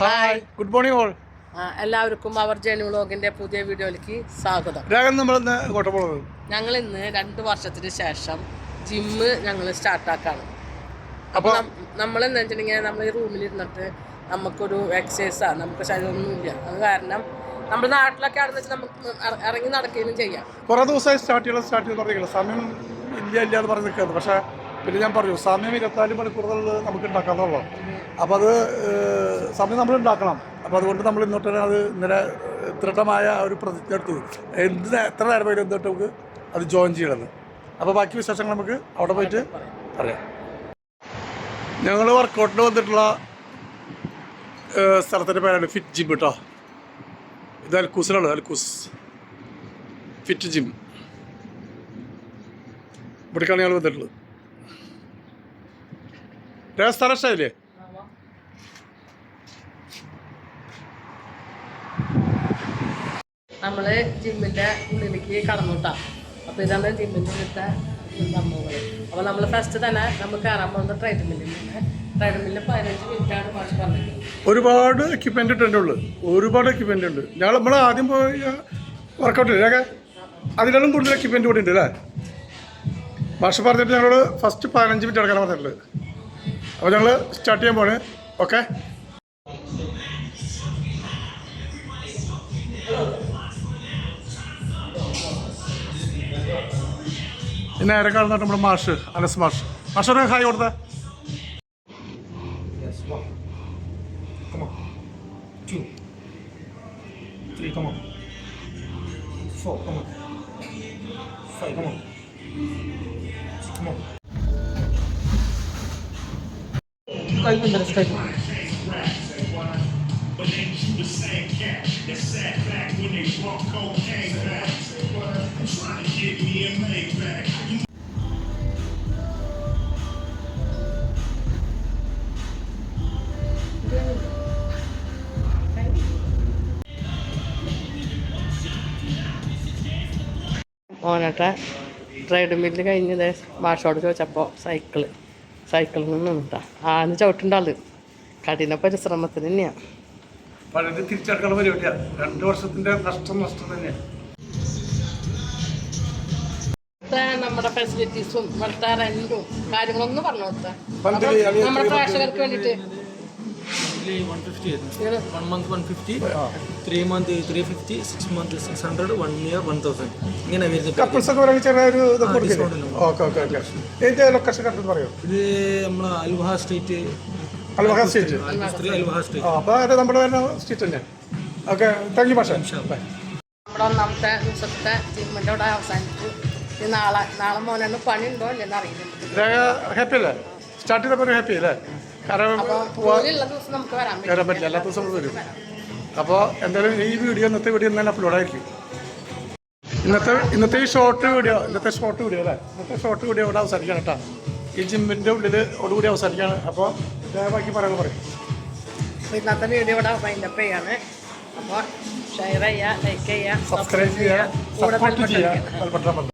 Hi, good morning all. എല്ലാവർക്കും അവർ journey വ്ളോഗിന്റെ പുതിയ വീഡിയോയിലേക്ക് സ്വാഗതം. ഞങ്ങൾ ഇന്ന് 2 വർഷത്തിന് ശേഷം ജിമ്മ് ഞങ്ങൾ സ്റ്റാർട്ടാക്കാണ്. അപ്പോൾ നമ്മൾ എന്താ വെച്ചിട്ടുണ്ടെങ്കിൽ നമ്മൾ ഈ റൂമിലിരുന്നിട്ട് നമുക്കൊരു എക്സസൈസാണ്, നമുക്ക് ശരീരമൊന്നുമില്ല. അത് കാരണം നമ്മുടെ നാട്ടിലൊക്കെ ആണെന്ന് വെച്ചാൽ നമുക്ക് ഇറങ്ങി നടക്കുകയും ചെയ്യാം. കുറേ ദിവസമായി സ്റ്റാർട്ട് ചെയ്ത് സമയം ഇല്ല എന്ന് പറഞ്ഞ് നിൽക്കുന്നത്. പക്ഷേ പിന്നെ ഞാൻ പറഞ്ഞു, സമയം 24 മണിക്കൂറുകളിൽ നമുക്ക് ഉണ്ടാക്കാന്നുള്ളൂ. അപ്പോൾ അത് സമയം നമ്മൾ ഉണ്ടാക്കണം. അപ്പോൾ അതുകൊണ്ട് നമ്മൾ ഇന്നോട്ട് അത് ഇന്നലെ ദൃഢമായ ഒരു പ്രതിജ്ഞ എടുത്തു, എത്ര നേരം വരും എന്നിട്ട് നമുക്ക് അത് ജോയിൻ ചെയ്യണമെന്ന്. അപ്പോൾ ബാക്കി വിശേഷങ്ങൾ നമുക്ക് അവിടെ പോയിട്ട് പറയാം. ഞങ്ങൾ വർക്കൗട്ടിന് വന്നിട്ടുള്ള സ്ഥലത്തിൻ്റെ പേരാണ് ഫിറ്റ് ജിം കേട്ടോ. ഇത് അൽക്കൂസിലാണ്, അൽക്കൂസ് ഫിറ്റ് ജിം. ഇവിടേക്കാണ് ഞങ്ങൾ വന്നിട്ടുള്ളത്. സ്ഥലം ഇഷ്ടമായില്ലേ? നമ്മൾ ജിമ്മിൻ്റെ ഉള്ളിലേക്ക് കടന്നുട്ടാ. അപ്പോൾ ഇതാണ് ജിമ്മിൻ്റെ ഉള്ളിലത്തെ സംഭവങ്ങൾ. അപ്പോൾ നമ്മൾ ഫസ്റ്റ് തന്നെ നമുക്ക് കയറാൻ പോകുന്നത് ട്രെഡ്മില്ലിൽ 15 മിനിറ്റാണ് മാഷ് പറഞ്ഞിട്ടുള്ളത്. ഒരുപാട് എക്യുപ്മെൻ്റ് ഉണ്ട്, ഒരുപാട് എക്യുപ്മെൻ്റ് ഉണ്ട്. നമ്മൾ ആദ്യം പോയ വർക്കൗട്ട് ഇല്ലേ, അതിലും കൂടുതൽ എക്യുപ്മെൻ്റ് കൂടി ഉണ്ട് അല്ലേ? മാഷ് പറഞ്ഞിട്ട് ഞങ്ങൾ ഫസ്റ്റ് 15 മിനിറ്റ് എടുക്കാൻ പറഞ്ഞിട്ടുള്ളത്. അപ്പോൾ ഞങ്ങൾ സ്റ്റാർട്ട് ചെയ്യാൻ പോണ്. ഓക്കെ, നേരെ കാണുന്നിട്ട് നമ്മുടെ മാഷ് അനസ് മാഷൊരു ഹായ് കൊടുത്ത. ഓനട്ടെ ട്രെഡ്മില്ല് കഴിഞ്ഞത് മാഷോട് ചോദിച്ചപ്പോൾ സൈക്കിളിൽ നിന്നിട്ടാ ആന്ന് ചവിട്ടുണ്ടാള്. കഠിന പരിശ്രമത്തിന് തന്നെയാണ്. വളരെ തിരിച്ചടക്കാനുള്ള പരിപാടിയാണ്. 2 വർഷത്തിന്റെ നഷ്ടം തന്നെയാണ്. നമ്മുടെ ഫെസിലിറ്റീസും ഇവിടുത്തെ റെന്റും കാര്യങ്ങളൊന്നും പറഞ്ഞു കൊടുത്താൽ നമ്മുടെ പ്രേക്ഷകർക്ക് വേണ്ടിയിട്ട് 1 month 150, 3 month 350, 6 month 600, 1 year 1000. ഇങ്ങനെ ഇത് നമ്മളെ അൽവഹ സ്ട്രീറ്റ്. നമ്മുടെ ഒന്നാമത്തെ ദിവസത്തെ ജിമ്മിൻ്റെ ഇവിടെ അവസാനിച്ചു. നാളെ മോനാണ് പണി ഉണ്ടോ എന്ന് അറിയില്ല. ഹാപ്പി അല്ലേ? സ്റ്റാർട്ട് ചെയ്തപ്പോൾ ഹാപ്പി അല്ലേ? കാരണം വരാൻ പറ്റില്ല, എല്ലാ ദിവസവും വരും. അപ്പോൾ എന്തായാലും ഈ വീഡിയോ ഇന്നത്തെ വീഡിയോ തന്നെ അപ്ലോഡ് ആയിരിക്കും. ഇന്നത്തെ ഷോർട്ട് വീഡിയോ അല്ലേ? ഇന്നത്തെ ഷോർട്ട് വീഡിയോ ഇവിടെ അവസാനിക്കുകയാണ് കേട്ടോ. ഈ ജിമ്മിൻ്റെ ഉള്ളിൽ ഓടുകൂടി അവസാനിക്കുകയാണ്. അപ്പോൾ ബാക്കി പറയാൻ പറയും. ഇന്നത്തെ വീഡിയോ ഇവിടെ വൈൻഡപ്പ് ചെയ്യാണ്. അപ്പോൾ ഷെയർ ചെയ്യുക, ലൈക്ക് ചെയ്യുക, സബ്സ്ക്രൈബ് ചെയ്യുക, സപ്പോർട്ട് ചെയ്യുക.